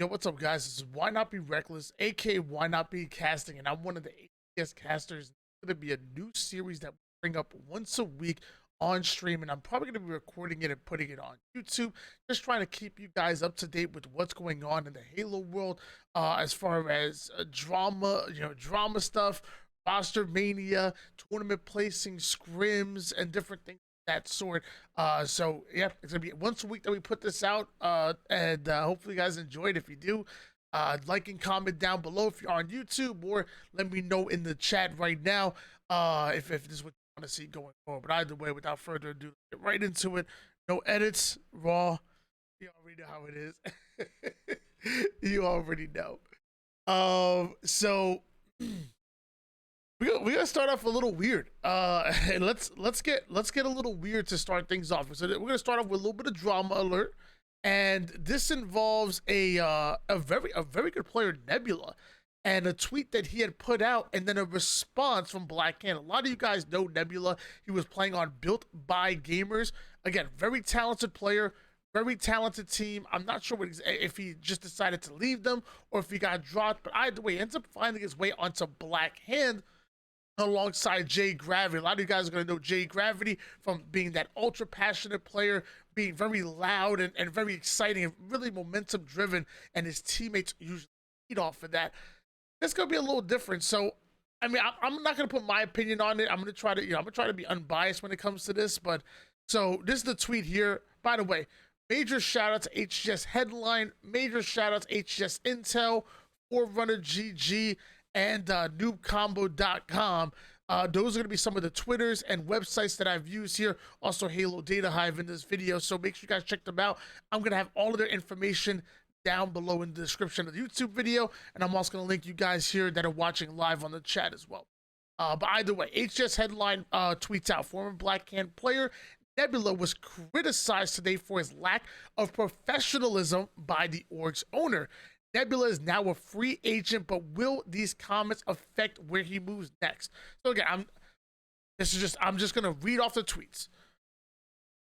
Yo, what's up, guys? This is Why Not Be Reckless, aka Why Not Be Casting, and I'm one of the HCS casters. It's going to be a new series that we bring up once a week on stream, and I'm probably going to be recording it and putting it on YouTube, just trying to keep you guys up to date with what's going on in the Halo world, as far as drama, drama stuff, Rosetermania, tournament placing, scrims, and different things of that sort. So yeah, it's gonna be once a week that we put this out, and hopefully you guys enjoy it. If you do, like and comment down below if you're on YouTube, or let me know in the chat right now if this is what you want to see going forward. But either way, without further ado, get right into it. No edits, raw. You already know how it is. You already know. So we're gonna start off a little weird. And let's get a little weird to start things off. So we're gonna start off with a little bit of drama alert, and this involves a very good player, Nebula, and a tweet that he had put out, and then a response from Black Hand. A lot of you guys know Nebula. He was playing on Built by Gamers. Again, very talented player. Very talented team. I'm not sure if he just decided to leave them or if he got dropped, but either way, he ends up finding his way onto Black Hand alongside Jay Gravity. A lot of you guys are going to know Jay Gravity from being that ultra passionate player, being very loud and very exciting and really momentum driven, and his teammates usually feed off of that. It's going to be a little different. So I mean, I'm not going to put my opinion on it. I'm going to try to be unbiased when it comes to this. But so this is the tweet here. By the way, major shout out to HCS Headline, major shout out to HCS Intel, Forerunner GG, and noobcombo.com. Those are going to be some of the Twitters and websites that I've used here. Also, Halo Data Hive in this video. So make sure you guys check them out. I'm going to have all of their information down below in the description of the YouTube video. And I'm also going to link you guys here that are watching live on the chat as well. But either way, HCS Headline tweets out, former Black Hand player Nebula was criticized today for his lack of professionalism by the org's owner. Nebula is now a free agent, but will these comments affect where he moves next? So again, I'm just gonna read off the tweets.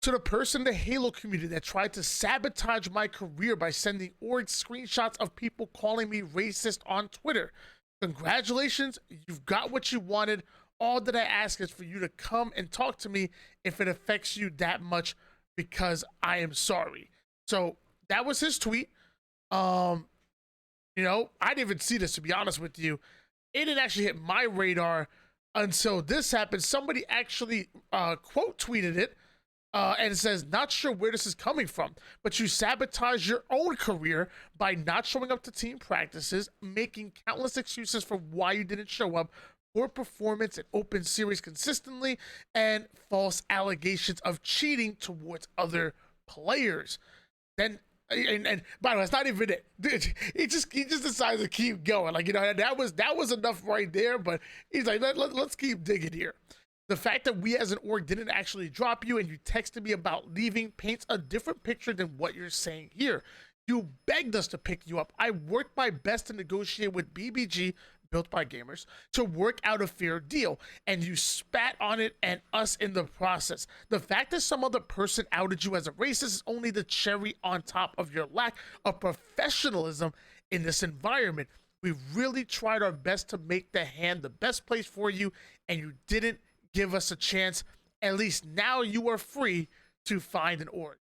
To the person in the Halo community that tried to sabotage my career by sending org screenshots of people calling me racist on Twitter, congratulations, you've got what you wanted. All that I ask is for you to come and talk to me if it affects you that much, because I am sorry. So that was his tweet. I didn't even see this, to be honest with you. It didn't actually hit my radar until this happened. Somebody actually quote tweeted it and it says, not sure where this is coming from, but you sabotage your own career by not showing up to team practices, making countless excuses for why you didn't show up, poor performance in open series consistently, and false allegations of cheating towards other players. Then and by the way, it's not even it. He just decides to keep going. Like, that was enough right there. But he's like, let's keep digging here. The fact that we as an org didn't actually drop you and you texted me about leaving paints a different picture than what you're saying here. You begged us to pick you up. I worked my best to negotiate with BBG, Built by Gamers, to work out a fair deal, and you spat on it and us in the process. The fact that some other person outed you as a racist is only the cherry on top of your lack of professionalism in this environment. We really tried our best to make the hand the best place for you, and you didn't give us a chance. At least now you are free to find an org.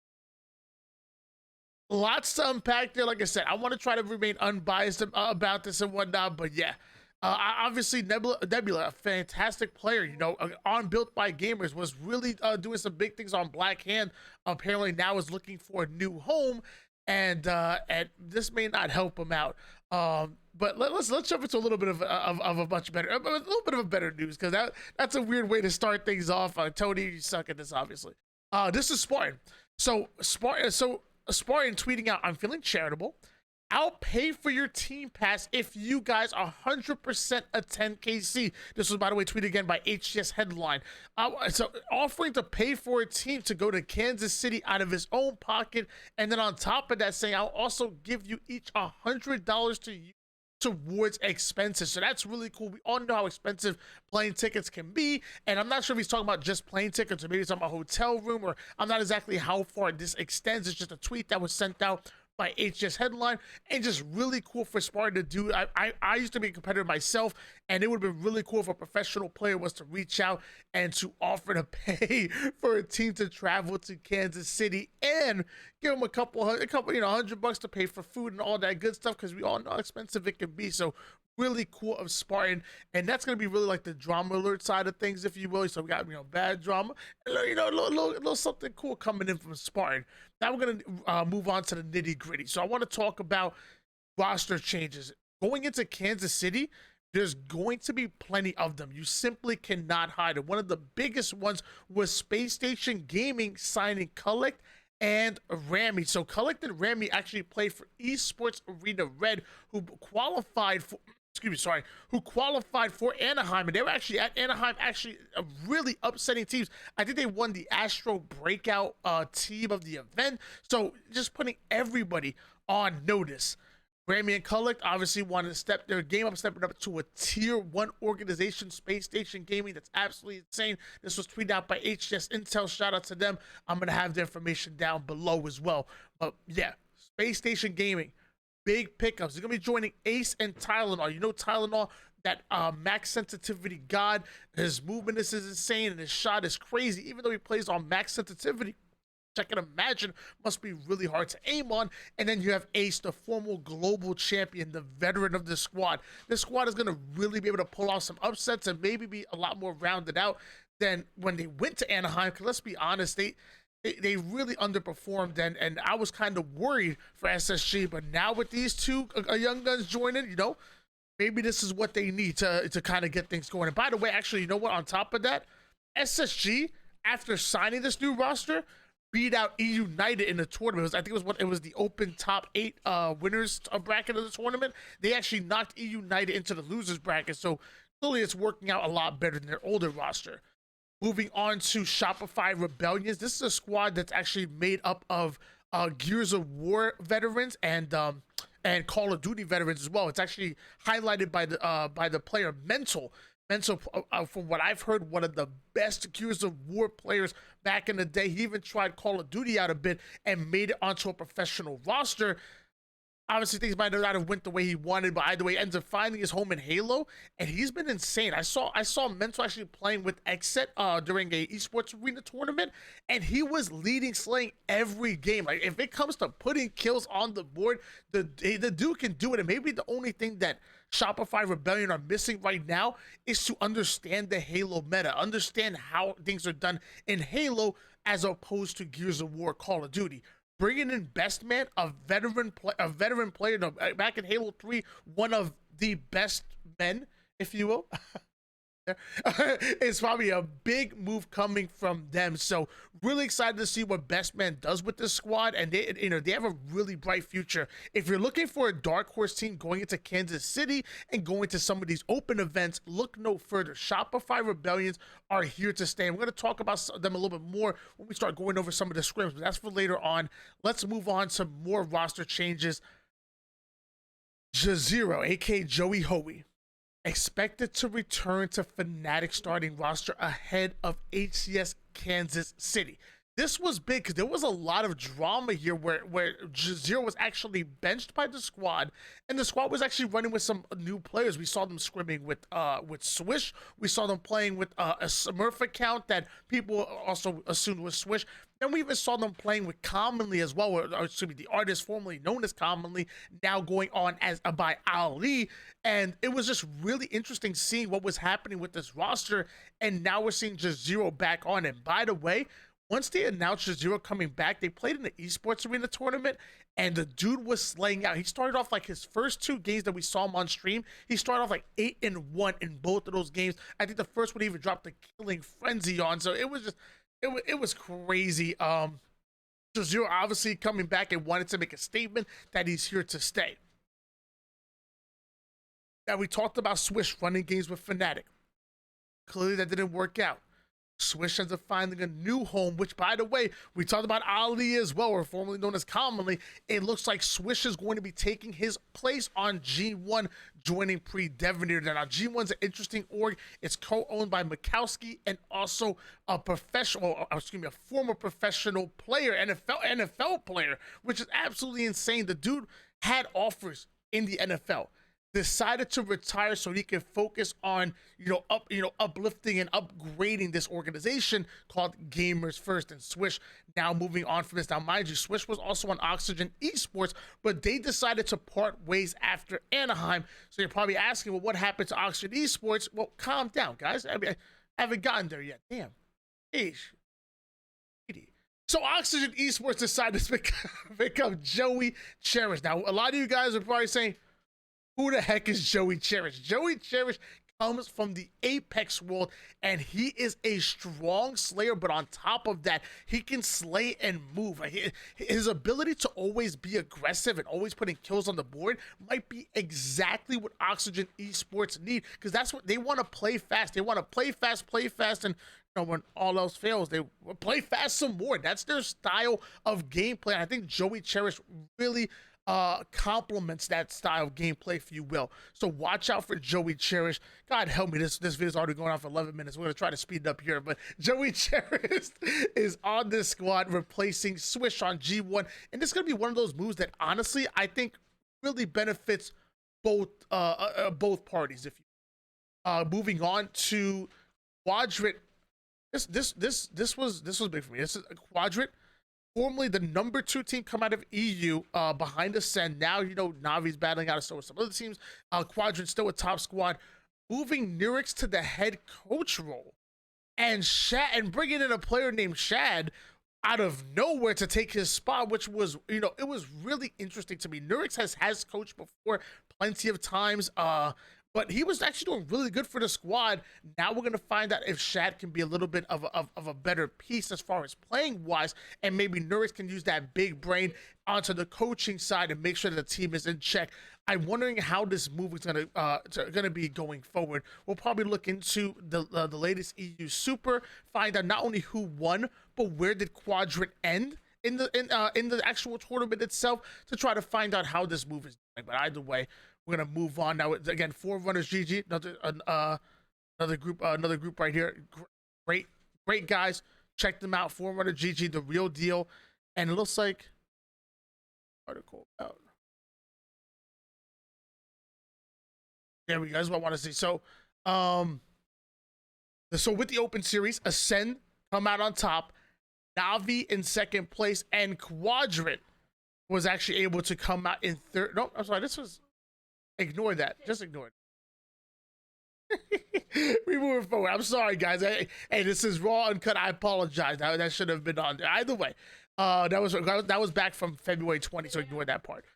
Lots to unpack there. Like I said, I want to try to remain unbiased about this and whatnot, but yeah. Obviously, Nebula, a fantastic player, on Built by Gamers, was really doing some big things on Black Hand. Apparently now is looking for a new home, and this may not help him out. But let's jump into a little bit of a little bit of a better news, because that's a weird way to start things off. Tony, you suck at this, obviously. This is Spartan. So Spartan tweeting out, I'm feeling charitable. I'll pay for your team pass if you guys 100% attend KC. This was, by the way, tweeted again by HCS Headline. So offering to pay for a team to go to Kansas City out of his own pocket. And then on top of that, saying, I'll also give you each $100 to use towards expenses. So that's really cool. We all know how expensive plane tickets can be. And I'm not sure if he's talking about just plane tickets or maybe he's talking about hotel room, or I'm not exactly how far this extends. It's just a tweet that was sent out by HCS Headline, and just really cool for Spartan to do. I used to be a competitor myself, and it would have been really cool if a professional player was to reach out and to offer to pay for a team to travel to Kansas City and give them a couple, $100 to pay for food and all that good stuff, because we all know how expensive it can be. So really cool of Spartan, and that's going to be really like the drama alert side of things, if you will. So we got, bad drama, and, a little something cool coming in from Spartan. Now we're going to move on to the nitty gritty. So I want to talk about roster changes going into Kansas City. There's going to be plenty of them. You simply cannot hide it. One of the biggest ones was Space Station Gaming signing Collect and Rami. So Collect and Rami actually played for Esports Arena Red, who qualified for Anaheim, and they were actually at Anaheim, actually really upsetting teams. I think they won the Astro Breakout team of the event. So just putting everybody on notice. Rami and Collect obviously wanted to step their game up, stepping up to a tier 1 organization, Space Station Gaming. That's absolutely insane. This was tweeted out by HCS Intel. Shout out to them. I'm going to have the information down below as well. But yeah, Space Station Gaming, big pickups. They're going to be joining Ace and Tylenol. You know Tylenol, that max sensitivity god. His movement is insane, and his shot is crazy. Even though he plays on max sensitivity, I can imagine must be really hard to aim on. And then you have Ace, the former global champion, the veteran of this squad. This squad is going to really be able to pull off some upsets and maybe be a lot more rounded out than when they went to Anaheim. Because let's be honest, they really underperformed, and I was kind of worried for SSG. But now with these two young guns joining, maybe this is what they need to kind of get things going. And by the way, actually, you know what? On top of that, SSG, after signing this new roster, beat out United in the tournament. I think it was the open top 8 winners bracket of the tournament. They actually knocked United into the losers bracket. So clearly it's working out a lot better than their older roster. Moving on to Shopify Rebellions. This is a squad that's actually made up of Gears of War veterans and Call of Duty veterans as well. It's actually highlighted by the player Mental. Mental, from what I've heard, one of the best Gears of War players back in the day. He even tried Call of Duty out a bit and made it onto a professional roster. Obviously, things might not have went the way he wanted, but either way, ends up finding his home in Halo, and he's been insane. I saw Mental actually playing with Xset during a esports arena tournament, and he was leading, slaying every game. Like, if it comes to putting kills on the board, the dude can do it. And maybe the only thing that Shopify Rebellion are missing right now is to understand the Halo meta, understand how things are done in Halo as opposed to Gears of War, Call of Duty. Bringing in Best Man, a veteran player back in Halo 3, one of the best men, if you will. It's probably a big move coming from them. So really excited to see what Best Man does with this squad, and they have a really bright future. If you're looking for a dark horse team going into Kansas City and going to some of these open events, look no further. Shopify Rebellions are here to stay. And we're going to talk about them a little bit more when we start going over some of the scrims, but that's for later on. Let's move on to more roster changes. Jazero, aka Joey Hoey, expected to return to Fnatic starting roster ahead of HCS Kansas City. This was big because there was a lot of drama here where Jazero was actually benched by the squad, and the squad was actually running with some new players. We saw them scrimming with Swish. We saw them playing with a Smurf account that people also assumed was Swish. And we even saw them playing with Commonly as well, or excuse me, the artist formerly known as Commonly, now going on as by Ali. And it was just really interesting seeing what was happening with this roster. And now we're seeing Jazero back on. And by the way, once they announced Jazero coming back, they played in the esports arena tournament, and the dude was slaying out. He started off like his first 2 games that we saw him on stream. He started off like 8-1 in both of those games. I think the first one he even dropped the killing frenzy on. So it was just, it was crazy. Jazero obviously coming back and wanted to make a statement that he's here to stay. Now, we talked about Swish running games with Fnatic. Clearly that didn't work out. Swish ends up finding a new home, which, by the way, we talked about Ali as well, or formerly known as Commonly. It looks like Swish is going to be taking his place on G1, joining Pre-Devenator. Now, G1's an interesting org. It's co-owned by Mikowski and also a former professional player, NFL player, which is absolutely insane. The dude had offers in the NFL, decided to retire so he could focus on uplifting and upgrading this organization called Gamers First. And Swish now moving on from this. Now, mind you, Swish was also on Oxygen Esports, but they decided to part ways after Anaheim. So you're probably asking, well, what happened to Oxygen Esports? Well, calm down, guys. I mean, I haven't gotten there yet. Damn. Eesh. So Oxygen Esports decided to become Joey Cherish. Now, a lot of you guys are probably saying, who the heck is Joey Cherish? Joey Cherish comes from the Apex world, and he is a strong slayer, but on top of that, he can slay and move. His ability to always be aggressive and always putting kills on the board might be exactly what Oxygen Esports need, because that's what they want to play fast. They want to play fast, and when all else fails, they play fast some more. That's their style of gameplay. And I think Joey Cherish really complements that style of gameplay, if you will. So watch out for Joey Cherish. God help me, this video's already going on for 11 minutes. We're gonna try to speed it up here, but Joey Cherish is on this squad, replacing Swish on G1, and this is gonna be one of those moves that honestly I think really benefits both parties. If you moving on to Quadrant, this was big for me. This is a Quadrant, formerly the number 2 team come out of EU, behind Ascend. Now, Navi's battling out of some other teams. Quadrant still a top squad. Moving Nurix to the head coach role. And bringing in a player named Shad out of nowhere to take his spot, which was, it was really interesting to me. Nurix has coached before plenty of times. But he was actually doing really good for the squad. Now we're going to find out if Shad can be a little bit of a better piece as far as playing wise, and maybe Nurix can use that big brain onto the coaching side and make sure that the team is in check. I'm wondering how this move is going to be going forward. We'll probably look into the latest EU Super, find out not only who won, but where did Quadrant end in the actual tournament itself, to try to find out how this move is doing. But either way, we're gonna move on now. Again, Forerunners GG, another group right here. Great guys. Check them out. Forerunner GG, the real deal. And it looks like article out. There we go. That's what I want to see. So, so with the Open Series, Ascend come out on top, Navi in second place, and Quadrant was actually able to come out in third. No, I'm sorry. This was. Ignore that. Just ignore it. We move forward. I'm sorry, guys. Hey, this is raw uncut. I apologize. That should have been on there. Either way, that was back from February 20, so ignore that part.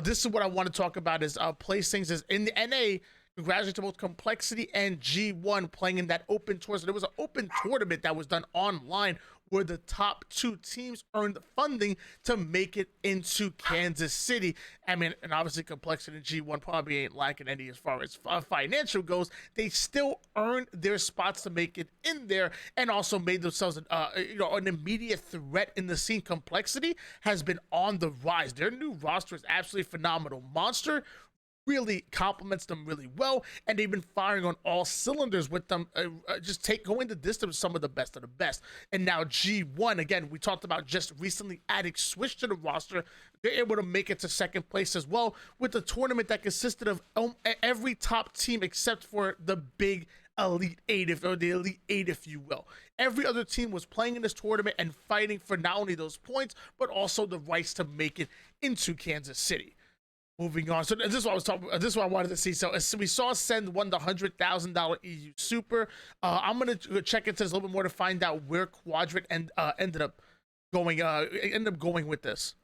This is what I want to talk about is placings is in the NA. Congratulations to both Complexity and G1 playing in that open tour. So there was an open tournament that was done online where the top 2 teams earned funding to make it into Kansas City. I mean, and obviously Complexity and G1 probably ain't lacking any as far as financial goes. They still earned their spots to make it in there, and also made themselves an immediate threat in the scene. Complexity has been on the rise. Their new roster is absolutely phenomenal. Monster really complements them really well, and they've been firing on all cylinders with them, going the distance, some of the best of the best. And now G1, again, we talked about just recently adding Swish to the roster. They're able to make it to second place as well, with a tournament that consisted of every top team except for the big Elite 8, if you will. Every other team was playing in this tournament and fighting for not only those points, but also the rights to make it into Kansas City. Moving on, so this is what I was talking. This is what I wanted to see. So we saw Send won the $100,000 EU Super. I'm gonna check into this a little bit more to find out where Quadrant ended up going with this.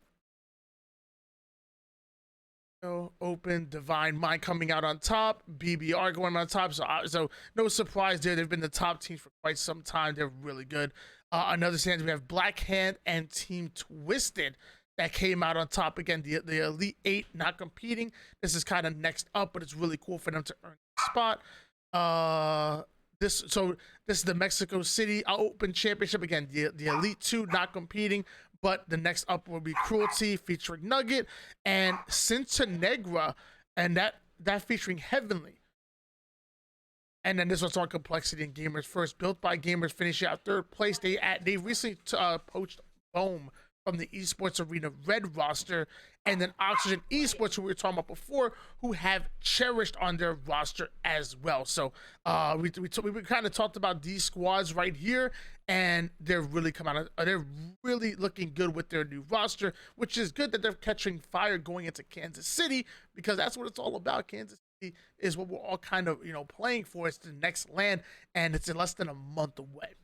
So Open, Divine Mind coming out on top, BBR going on top. So no surprise there. They've been the top team for quite some time. They're really good. Another stand, we have Black Hand and Team Twisted that came out on top. Again, the Elite 8 not competing. This is kind of next up, but it's really cool for them to earn a spot. this is the Mexico City Open Championship. Again, the Elite Two not competing, but the next up will be Cruelty featuring Nugget and Cinta and that featuring Heavenly. And then this was on Complexity and Gamers First, built by Gamers, finishing out third place. They recently poached Bohm from the Esports Arena Red roster, and then Oxygen Esports, who we were talking about before, who have Cherished on their roster as well. So we kind of talked about these squads right here, and they're really they're really looking good with their new roster, which is good that they're catching fire going into Kansas City, because that's what it's all about. Kansas City is what we're all kind of playing for. It's the next land, and it's in less than a month away.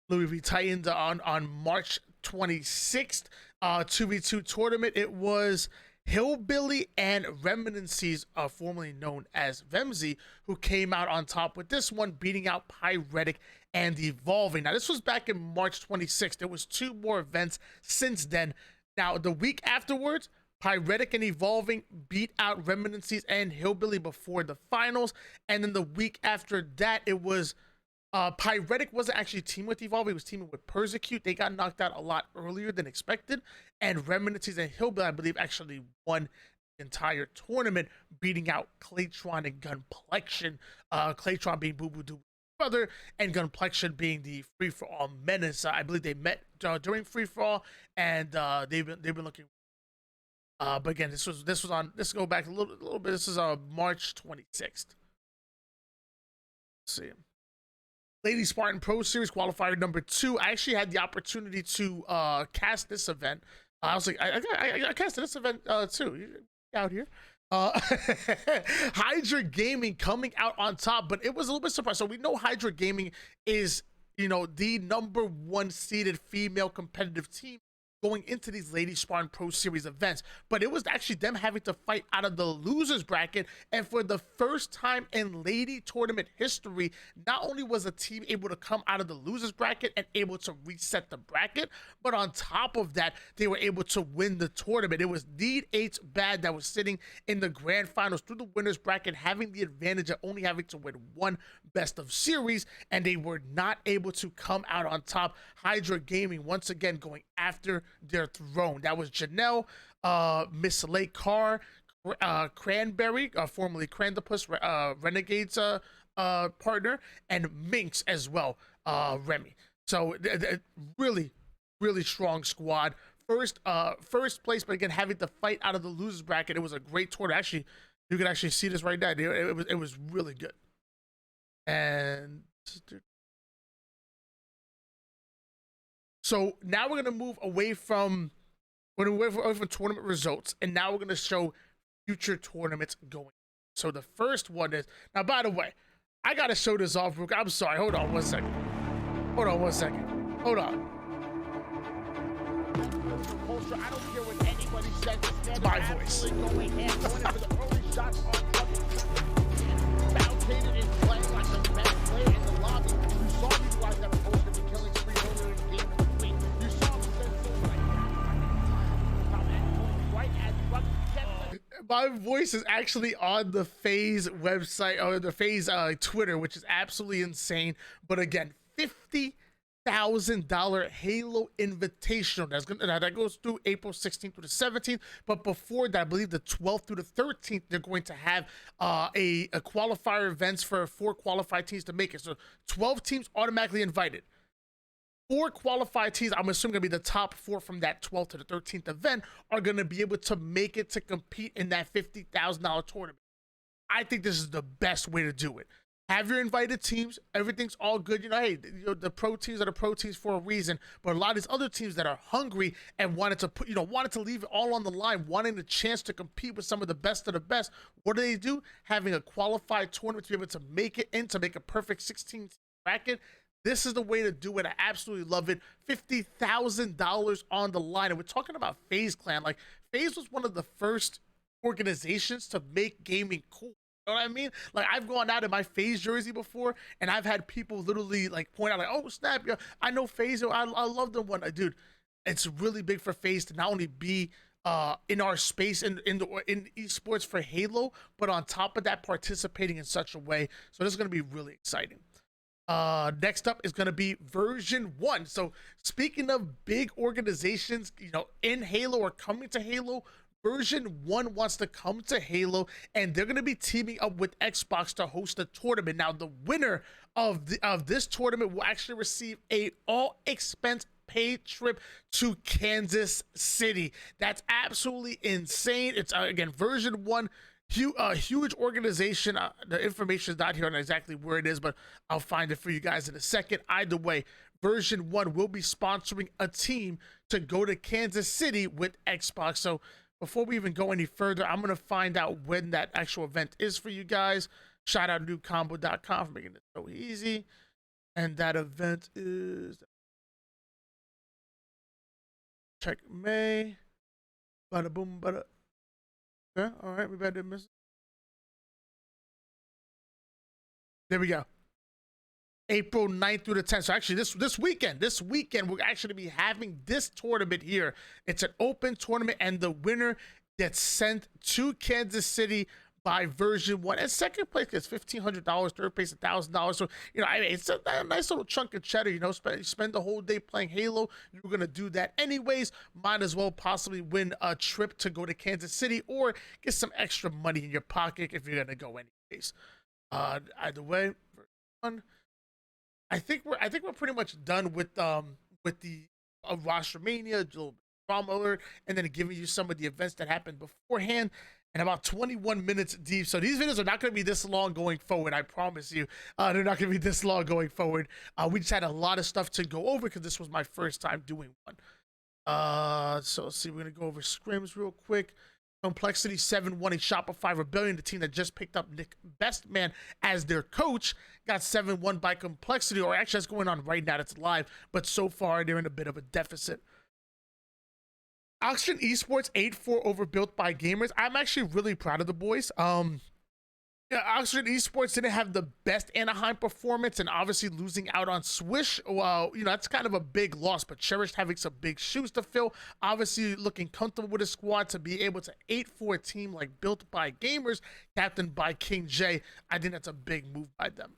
Louis V Titans on March 26th, 2v2 tournament. It was Hillbilly and Reminiscences, formerly known as Vemzy, who came out on top with this one, beating out Pyretic and Evolving. Now, this was back in March 26th. There was 2 more events since then. Now, the week afterwards, Pyretic and Evolving beat out Reminiscences and Hillbilly before the finals. And then the week after that, it was Pyretic wasn't actually teaming with Evolve, he was teaming with Persecute. They got knocked out a lot earlier than expected, and Reminiscences and Hillbilly, I believe, actually won the entire tournament, beating out Claytron and Gunplexion. Claytron being Boo Boo Doo brother, and Gunplexion being the Free For All menace. I believe they met during Free For All, and they've been looking. But again, this go back a little bit. This is March 26th. Let's see. Lady Spartan Pro Series qualifier number 2. I actually had the opportunity to cast this event. I was like, I casted this event too. Out here. Hydra Gaming coming out on top, but it was a little bit surprised. So we know Hydra Gaming is, the #1 seeded female competitive team going into these Lady Spartan Pro Series events, but it was actually them having to fight out of the losers bracket. And for the first time in lady tournament history, not only was a team able to come out of the losers bracket and able to reset the bracket, but on top of that, they were able to win the tournament. It was Need 8's Bad that was sitting in the grand finals through the winners bracket, having the advantage of only having to win 1 best of series, and they were not able to come out on top. Hydra Gaming once again going after their throne. That was Janelle, Miss Lake Carr, Cranberry, formerly Crandopus, Renegade's partner, and Minx as well, Remy. So really, really strong squad. First place, but again, having to fight out of the losers bracket. It was a great tournament. Actually, you can actually see this right now. It was really good. And so now we're gonna move away from tournament results, and now we're gonna show future tournaments going. So the first one is, now by the way, I gotta show this off, Brooke. I'm sorry. Hold on one second. Hold on. I don't care what anybody says. It's my voice. Playing like the best player in the lobby. You saw these guys that were supposed to be killing spree earlier in the game in the week. You saw them right as my voice is actually on the FaZe website, or the FaZe Twitter, which is absolutely insane. But again, $50,000 Halo Invitational. That goes through April 16th through the 17th. But before that, I believe the 12th through the 13th, they're going to have a qualifier events for 4 qualified teams to make it. So 12 teams automatically invited. 4 qualified teams, I'm assuming going to be the top 4 from that 12th to the 13th event, are going to be able to make it to compete in that $50,000 tournament. I think this is the best way to do it. Have your invited teams. Everything's all good. Hey, the pro teams are the pro teams for a reason. But a lot of these other teams that are hungry and wanted to leave it all on the line, wanting the chance to compete with some of the best, what do? Having a qualified tournament to be able to make it in, to make a perfect 16 bracket. This is the way to do it. I absolutely love it. $50,000 on the line. And we're talking about FaZe Clan. Like, FaZe was one of the first organizations to make gaming cool. You know what I mean? Like, I've gone out in my FaZe jersey before, and I've had people literally like point out, like, "Oh snap, I know FaZe. I love the one." Dude, it's really big for FaZe to not only be in our space in esports for Halo, but on top of that, participating in such a way. So this is going to be really exciting. Next up is going to be version 1. So speaking of big organizations, in Halo or coming to Halo, version 1 wants to come to Halo, and they're going to be teaming up with Xbox to host a tournament. Now, the winner of this tournament will actually receive a all expense paid trip to Kansas City. That's absolutely insane. It's again version 1. Huge organization. The information is not here on exactly where it is, but I'll find it for you guys in a second. Either way, version 1 will be sponsoring a team to go to Kansas City with Xbox. So before we even go any further, I'm going to find out when that actual event is for you guys. Shout out newcombo.com for making it so easy. And that event is, check May. Bada boom, bada. Okay, all right, we better miss it. There we go. April 9th through the 10th. So actually this weekend, we're actually be having this tournament here. It's an open tournament, and the winner gets sent to Kansas City by version 1. And second place gets $1,500, third place $1,000. So, it's a nice little chunk of cheddar, spend the whole day playing Halo. You're going to do that anyways. Might as well possibly win a trip to go to Kansas City or get some extra money in your pocket if you're going to go anyways. Either way, version 1. I think we're pretty much done with the Rosetermania, a little drama alert, and then giving you some of the events that happened beforehand. And about 21 minutes deep. So these videos are not going to be this long going forward. I promise you, they're not going to be this long going forward. We just had a lot of stuff to go over because this was my first time doing one. So let's see. We're going to go over scrims real quick. Complexity 7-1 a Shopify Rebellion, the team that just picked up Nick Bestman as their coach, got 7-1 by Complexity, or actually that's going on right now. It's live, but so far they're in a bit of a deficit. Oxygen Esports 8-4 over Built by Gamers. I'm actually really proud of the boys. Oxygen Esports didn't have the best Anaheim performance, and obviously losing out on Swish, well, that's kind of a big loss, but Cherished having some big shoes to fill. Obviously looking comfortable with a squad to be able to 8-4 a team like Built by Gamers, captained by King J. I think that's a big move by them.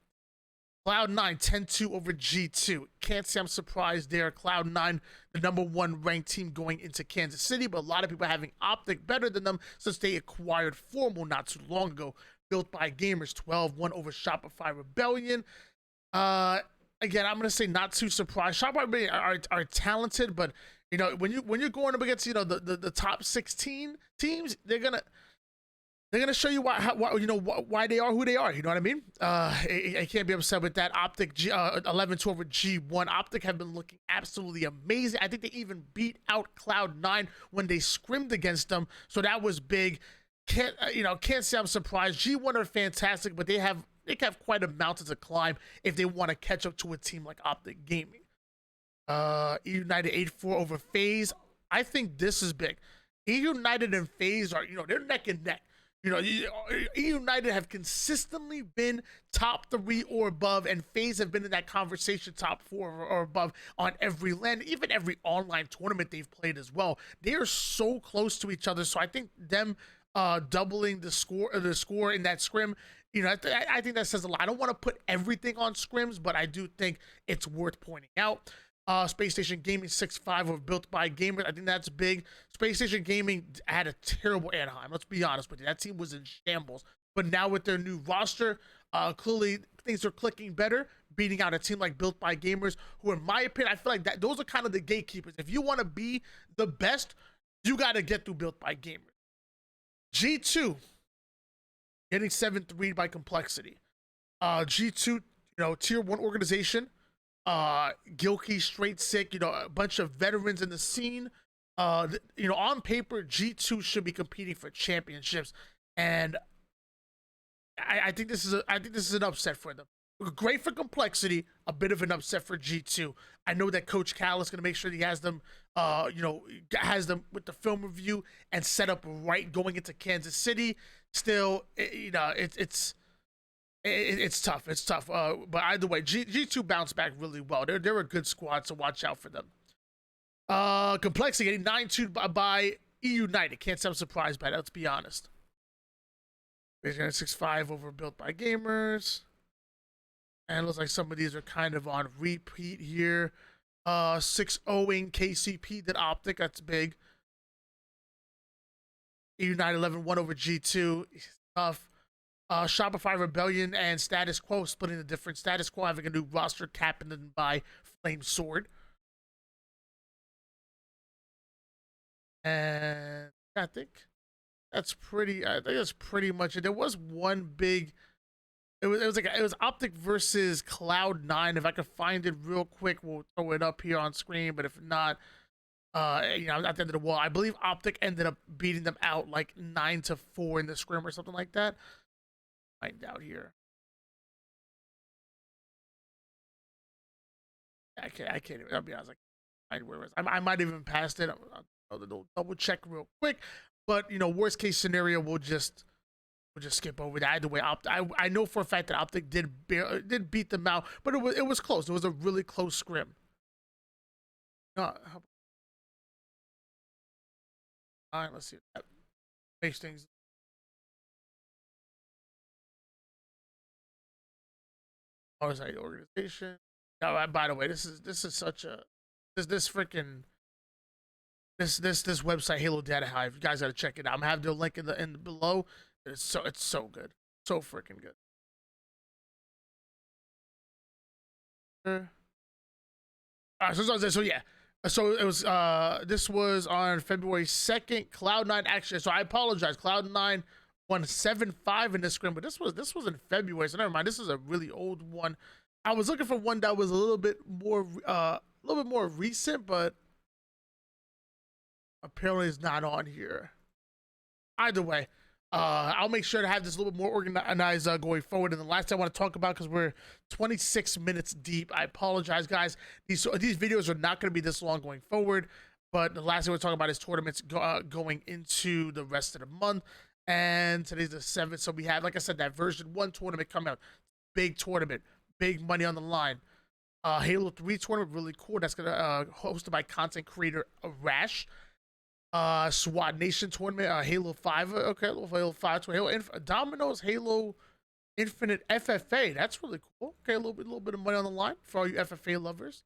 Cloud9 10-2 over G2. Can't say I'm surprised there. Cloud9, the #1 ranked team going into Kansas City, but a lot of people having Optic better than them since they acquired Formal not too long ago. Built by Gamers 12-1 over Shopify Rebellion. Again, I'm gonna say not too surprised. Shopify Rebellion are talented, but when you're going up against the top 16 teams, they're gonna show you why they are who they are. You know what I mean? I can't be upset with that. Optic 11-2 over G1. Optic have been looking absolutely amazing. I think they even beat out Cloud9 when they scrimmed against them, so that was big. Can't say I'm surprised. G1 are fantastic, but they have quite a mountain to climb if they want to catch up to a team like Optic Gaming. United 8-4 over FaZe. I think this is big. United and FaZe are they're neck and neck. United have consistently been top 3 or above, and FaZe have been in that conversation top 4 or above on every LAN, even every online tournament they've played as well. They are so close to each other, so I think them doubling the score in that scrim, I think that says a lot. I don't want to put everything on scrims, but I do think it's worth pointing out. Space Station Gaming 6-5 over Built by Gamers. I think that's big. Space Station Gaming had a terrible Anaheim. Let's be honest with you. That team was in shambles. But now with their new roster, clearly things are clicking better, beating out a team like Built by Gamers, who, in my opinion, I feel like those are kind of the gatekeepers. If you want to be the best, you got to get through Built by Gamers. G2 getting 7-3 by Complexity. G2, tier 1 organization. Gilkey, Straight Sick, a bunch of veterans in the scene. On paper, G2 should be competing for championships, and I think this is an upset for them. Great for Complexity, a bit of an upset for G2. I know that Coach Cal is going to make sure he has them, has them with the film review and set up right going into Kansas City. Still, it's tough. It's tough. But either way, G2 bounced back really well. They're a good squad, so watch out for them. Complexity getting 9-2 by United. Can't say I'm surprised by that, let's be honest. Base 6.5 overbuilt by gamers. And it looks like some of these are kind of on repeat here. 6-0ing KCP did Optic, that's big. United 11-1 over G2, tough. Shopify Rebellion and Status Quo splitting the difference. Status Quo having a new roster captained by Flame Sword. And I think that's pretty much it. There was one big, it was Optic versus Cloud9. If I could find it real quick, we'll throw it up here on screen. But if not, you know, at the end of the wall, I believe Optic ended up beating them out like 9-4 in the scrim or something like that. Find out here. I can't even, I'll be honest, I might even passed it. I'll double check real quick, but you know, worst case scenario, we'll just skip over that. Either way, I know for a fact that Optic did beat them out, but it was close. It was a really close scrim. All right, let's see if that makes things. Oversight organization. Now, by the way, this is such a this website, Halo Data Hive. You guys gotta check it out. I'm gonna have the link in the below. It's so good, so freaking good. So yeah. So it was this was on February 2nd. Cloud9 actually. So I apologize. Cloud9 won 7-5 in this scrim, but this was in February. So never mind. This is a really old one. I was looking for one that was a little bit more recent, but apparently it's not on here. Either way, I'll make sure to have this a little bit more organized going forward. And the last thing I want to talk about, because we're 26 minutes deep, I apologize, guys. These videos are not going to be this long going forward. But the last thing we're talking about is tournaments going into the rest of the month. And today's the 7th, so we have, like I said, that version 1 tournament coming out. Big tournament, big money on the line. Halo 3 tournament, really cool. That's gonna hosted by content creator Rash. SWAT Nation tournament, Halo 5. Okay, Halo 5 tournament. Halo Domino's Halo Infinite FFA. That's really cool. Okay, a little bit of money on the line for all you FFA lovers.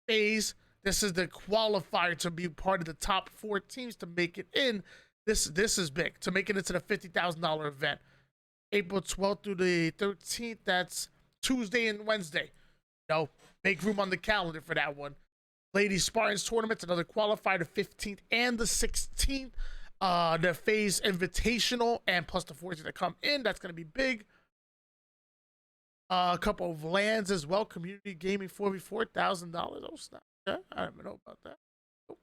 FaZe. This is the qualifier to be part of the top 4 teams to make it in. This is big, to make it into the $50,000 event. April 12th through the 13th. That's Tuesday and Wednesday. You know, make room on the calendar for that one. Ladies Spartans tournaments, another qualifier, the 15th and the 16th. The FaZe Invitational and plus the 14 that come in. That's going to be big. A couple of lands as well. Community gaming 4v4, $1,000. Oh, snap. Okay. I don't even know about that. Nope.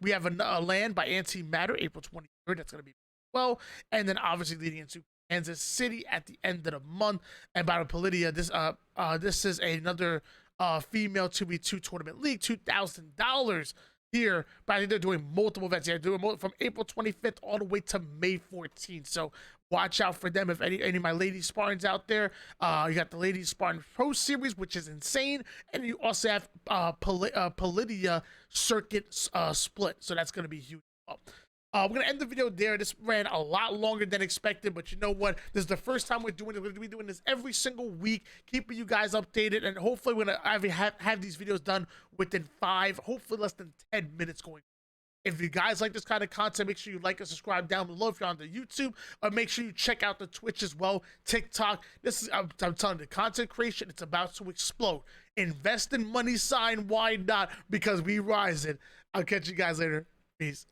We have a land by Antimatter, April 23rd. That's going to be well. And then obviously leading into Kansas City at the end of the month. And by Polidia, this is another female 2v2 tournament league, $2,000 here. But I think they're doing multiple events. They're doing from April 25th all the way to May 14th. So watch out for them. If any of my ladies Spartans out there, you got the Ladies Spartan Pro Series, which is insane, and you also have Polidia Circuit Split. So that's going to be huge. We're going to end the video there. This ran a lot longer than expected, but you know what? This is the first time we're doing it. We're going to be doing this every single week, keeping you guys updated, and hopefully we're going to have these videos done within 5, hopefully less than 10 minutes going. If you guys like this kind of content, make sure you like and subscribe down below if you're on the YouTube, or make sure you check out the Twitch as well, TikTok. This is, I'm telling you, the content creation, it's about to explode. Invest in money sign, why not? Because we rising. I'll catch you guys later. Peace.